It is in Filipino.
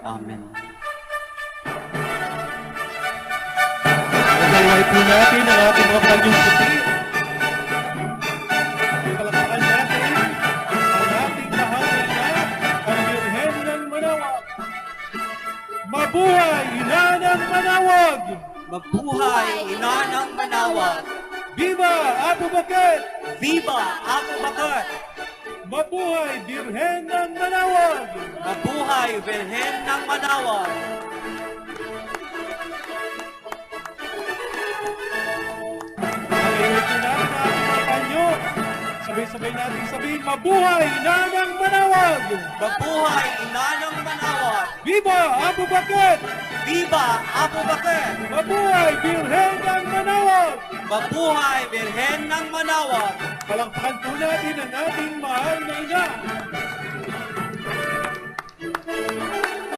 Amen. Nagaway po natin ang ating mga panyong puti. Palakpakan natin ang ating mahal na ina, ang Birhen ng Manawag. Mabuhay, Ina ng Manawag! Mabuhay, Ina ng Manawag! Viva Abu Bakr! Viva Abu Bakr! Mabuhay, Birhen ng Manawag! Mabuhay, Birhen ng Manawag! Nagaway po natin ang ating mga panyo. Sabay-sabay natin sabihin, Mabuhay, Ina ng Manawag! Mabuhay, Ina ng Manawag! Viva Abu Bakr! Viva Abu Bakr! Mabuhay, Birhen ng Manawag! Mabuhay, Birhen ng Manawag! Palakpakan po natin ang ating mahal na ina,